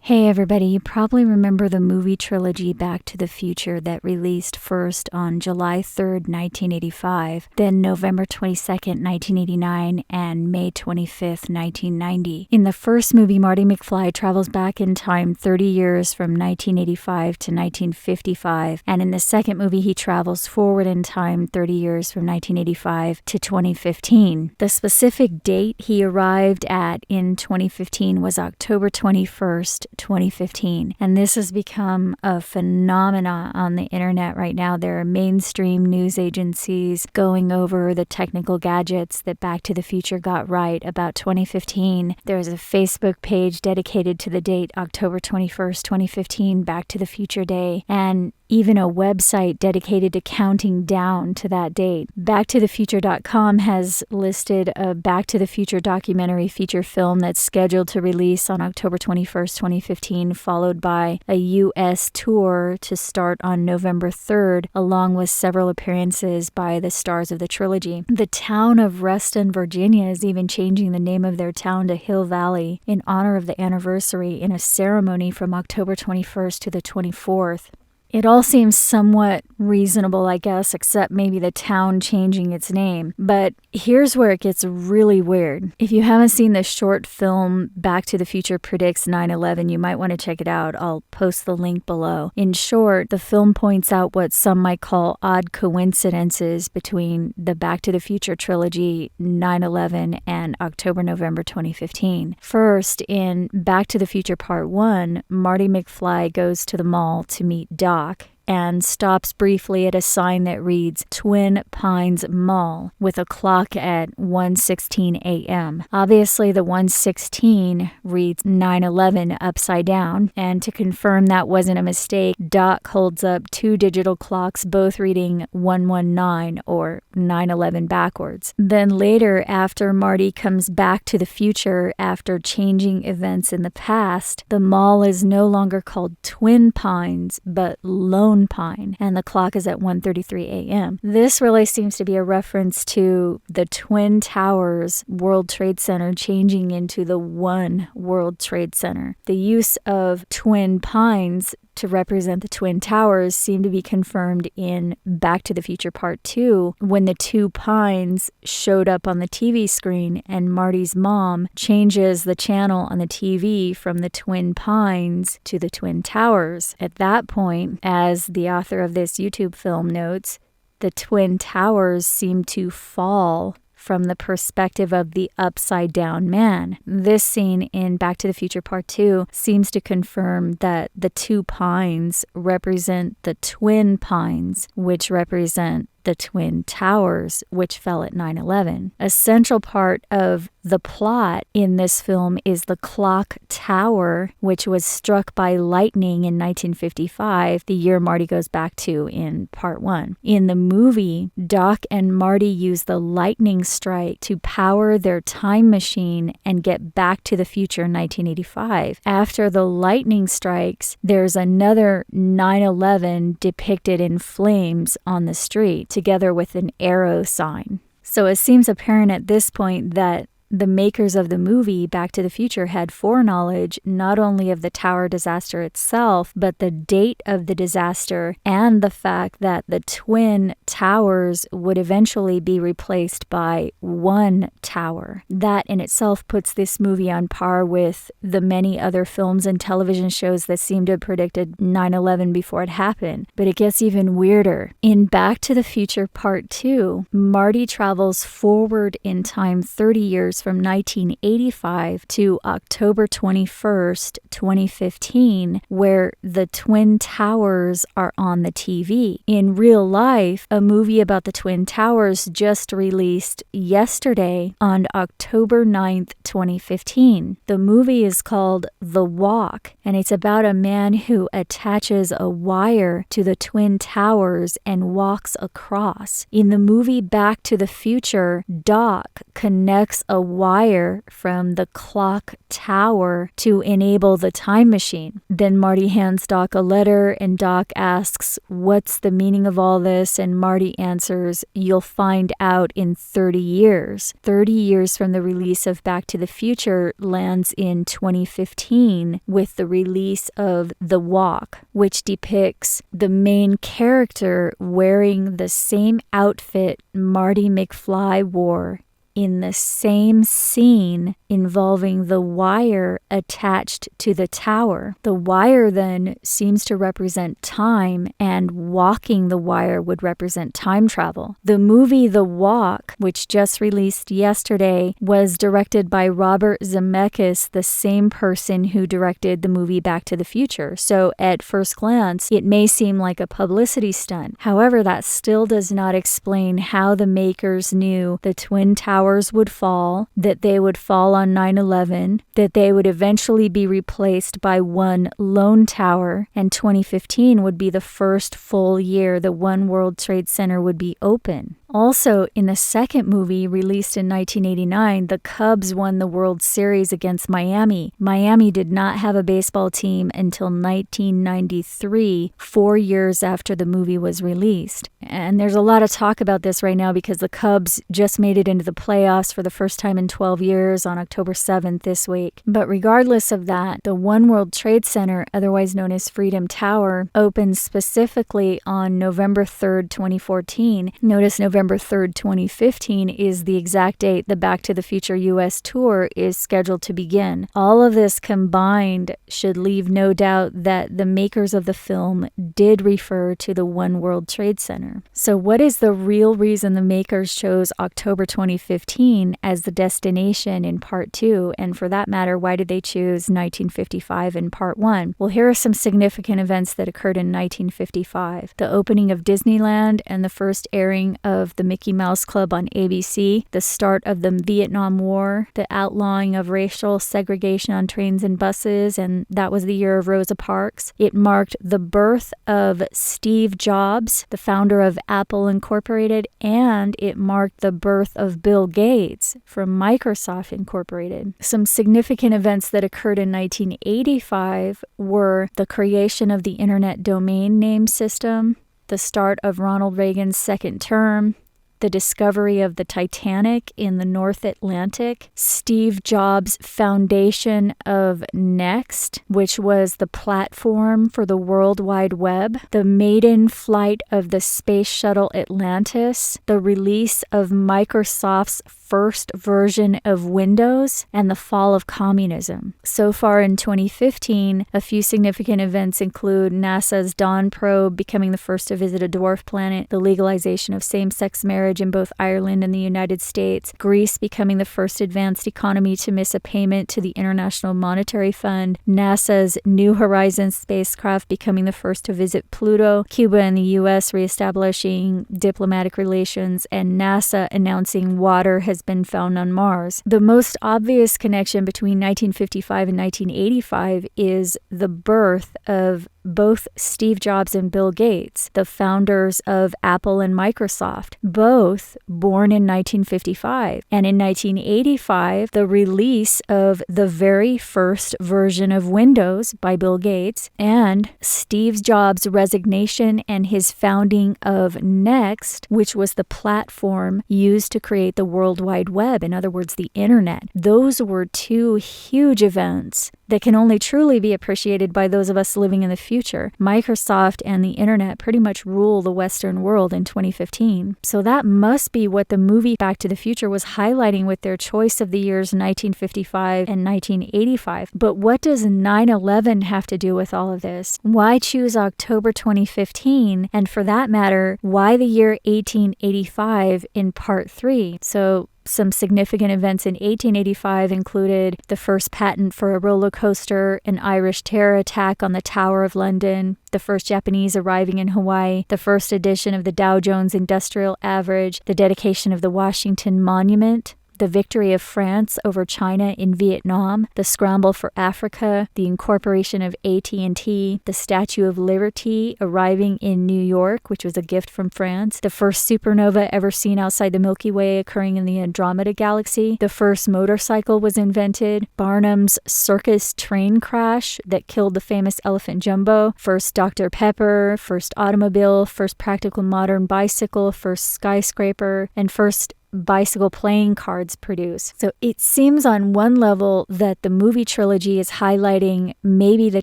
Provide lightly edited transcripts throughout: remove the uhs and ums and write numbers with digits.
Hey everybody, you probably remember the movie trilogy Back to the Future that released first on July 3rd, 1985, then November 22nd, 1989, and May 25th, 1990. In the first movie, Marty McFly travels back in time 30 years from 1985 to 1955, and in the second movie, he travels forward in time 30 years from 1985 to 2015. The specific date he arrived at in 2015 was October 21st, 2015. And this has become a phenomena on the internet right now. There are mainstream news agencies going over the technical gadgets that Back to the Future got right about 2015. There's a Facebook page dedicated to the date October 21st, 2015, Back to the Future Day, and even a website dedicated to counting down to that date. BackToTheFuture.com has listed a Back to the Future documentary feature film that's scheduled to release on October 21st, 2015, followed by a U.S. tour to start on November 3rd, along with several appearances by the stars of the trilogy. The town of Reston, Virginia is even changing the name of their town to Hill Valley in honor of the anniversary in a ceremony from October 21st to the 24th. It all seems somewhat reasonable, I guess, except maybe the town changing its name. But here's where it gets really weird. If you haven't seen the short film Back to the Future Predicts 9/11, you might want to check it out. I'll post the link below. In short, the film points out what some might call odd coincidences between the Back to the Future trilogy, 9/11, and October-November 2015. First, in Back to the Future Part 1, Marty McFly goes to the mall to meet Doc and stops briefly at a sign that reads Twin Pines Mall with a clock at 1:16 a.m. Obviously, the 1:16 reads 9/11 upside down, and to confirm that wasn't a mistake, Doc holds up two digital clocks, both reading 119 or 9/11 backwards. Then later, after Marty comes back to the future after changing events in the past, the mall is no longer called Twin Pines, but Lone Pine, and the clock is at 1:33 a.m. This really seems to be a reference to the Twin Towers World Trade Center changing into the One World Trade Center. The use of Twin Pines to represent the Twin Towers seemed to be confirmed in Back to the Future Part 2 when the two pines showed up on the TV screen and Marty's mom changes the channel on the TV from the Twin Pines to the Twin Towers. At that point, as the author of this YouTube film notes, the Twin Towers seem to fall from the perspective of the upside-down man. This scene in Back to the Future Part 2 seems to confirm that the two pines represent the twin pines, which represent the Twin Towers, which fell at 9/11. A central part of the plot in this film is the clock tower, which was struck by lightning in 1955, the year Marty goes back to in Part 1. In the movie, Doc and Marty use the lightning strike to power their time machine and get back to the future in 1985. After the lightning strikes, there's another 9/11 depicted in flames on the street, together with an arrow sign. So it seems apparent at this point that the makers of the movie Back to the Future had foreknowledge not only of the tower disaster itself, but the date of the disaster and the fact that the Twin Towers would eventually be replaced by one tower. That in itself puts this movie on par with the many other films and television shows that seem to have predicted 9/11 before it happened. But it gets even weirder. In Back to the Future Part 2, Marty travels forward in time 30 years from 1985 to October 21st, 2015, where the Twin Towers are on the TV. In real life, a movie about the Twin Towers just released yesterday on October 9th, 2015. The movie is called The Walk, and it's about a man who attaches a wire to the Twin Towers and walks across. In the movie Back to the Future, Doc connects a wire from the clock tower to enable the time machine. Then Marty hands Doc a letter, and Doc asks, "What's the meaning of all this?" And Marty answers, "You'll find out in 30 years. 30 years from the release of Back to the Future lands in 2015 with the release of The Walk, which depicts the main character wearing the same outfit Marty McFly wore in the same scene involving the wire attached to the tower. The wire then seems to represent time, and walking the wire would represent time travel. The movie The Walk, which just released yesterday, was directed by Robert Zemeckis, the same person who directed the movie Back to the Future. So at first glance, it may seem like a publicity stunt. However, that still does not explain how the makers knew the Twin Towers would fall, that they would fall on 9/11, that they would eventually be replaced by one lone tower, and 2015 would be the first full year the One World Trade Center would be open. Also, in the second movie, released in 1989, the Cubs won the World Series against Miami. Miami did not have a baseball team until 1993, 4 years after the movie was released. And there's a lot of talk about this right now because the Cubs just made it into the playoffs for the first time in 12 years on October 7th this week. But regardless of that, the One World Trade Center, otherwise known as Freedom Tower, opened specifically on November 3rd, 2014. Notice November 3rd, 2015 is the exact date the Back to the Future US tour is scheduled to begin. All of this combined should leave no doubt that the makers of the film did refer to the One World Trade Center. So what is the real reason the makers chose October 2015 as the destination in part 2? And for that matter, why did they choose 1955 in part 1? Well, here are some significant events that occurred in 1955. The opening of Disneyland and the first airing of the Mickey Mouse Club on ABC, the start of the Vietnam War, the outlawing of racial segregation on trains and buses, and that was the year of Rosa Parks. It marked the birth of Steve Jobs, the founder of Apple Incorporated, and it marked the birth of Bill Gates from Microsoft Incorporated. Some significant events that occurred in 1985 were the creation of the Internet domain name system, the start of Ronald Reagan's second term, the discovery of the Titanic in the North Atlantic, Steve Jobs' foundation of Next, which was the platform for the World Wide Web, the maiden flight of the Space Shuttle Atlantis, the release of Microsoft's first version of Windows, and the fall of communism. So far in 2015, a few significant events include NASA's Dawn probe becoming the first to visit a dwarf planet, the legalization of same-sex marriage in both Ireland and the United States, Greece becoming the first advanced economy to miss a payment to the International Monetary Fund, NASA's New Horizons spacecraft becoming the first to visit Pluto, Cuba and the U.S. reestablishing diplomatic relations, and NASA announcing water has been found on Mars. The most obvious connection between 1955 and 1985 is the birth of both Steve Jobs and Bill Gates, the founders of Apple and Microsoft, both born in 1955. And in 1985, the release of the very first version of Windows by Bill Gates and Steve Jobs' resignation and his founding of Next, which was the platform used to create the World Wide Web, in other words, the Internet. Those were two huge events that can only truly be appreciated by those of us living in the future. Microsoft and the Internet pretty much rule the Western world in 2015. So that must be what the movie Back to the Future was highlighting with their choice of the years 1955 and 1985. But what does 9/11 have to do with all of this? Why choose October 2015? And for that matter, why the year 1885 in part 3? So some significant events in 1885 included the first patent for a roller coaster, an Irish terror attack on the Tower of London, the first Japanese arriving in Hawaii, the first edition of the Dow Jones Industrial Average, the dedication of the Washington Monument, the victory of France over China in Vietnam, the scramble for Africa, the incorporation of AT&T, the Statue of Liberty arriving in New York, which was a gift from France, the first supernova ever seen outside the Milky Way occurring in the Andromeda Galaxy, the first motorcycle was invented, Barnum's circus train crash that killed the famous Elephant Jumbo, first Dr. Pepper, first automobile, first practical modern bicycle, first skyscraper, and first bicycle playing cards produced. So it seems on one level that the movie trilogy is highlighting maybe the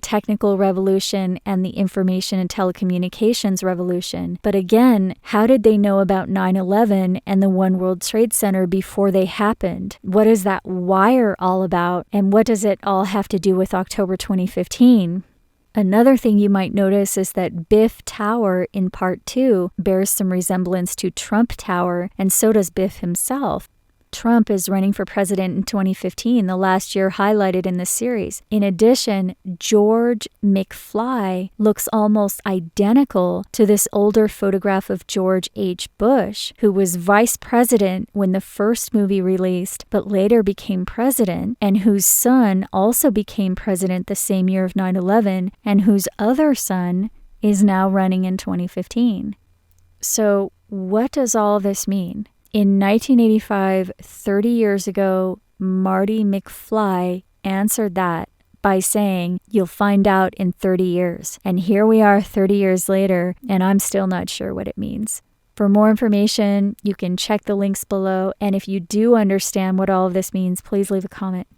technical revolution and the information and telecommunications revolution. But again, how did they know about 9/11 and the One World Trade Center before they happened? What is that wire all about? And what does it all have to do with October 2015? Another thing you might notice is that Biff Tower in Part 2 bears some resemblance to Trump Tower, and so does Biff himself. Trump is running for president in 2015, the last year highlighted in the series. In addition, George McFly looks almost identical to this older photograph of George H. Bush, who was vice president when the first movie released, but later became president, and whose son also became president the same year of 9/11, and whose other son is now running in 2015. So what does all this mean? In 1985, 30 years ago, Marty McFly answered that by saying, "You'll find out in 30 years. And here we are 30 years later, and I'm still not sure what it means. For more information, you can check the links below. And if you do understand what all of this means, please leave a comment.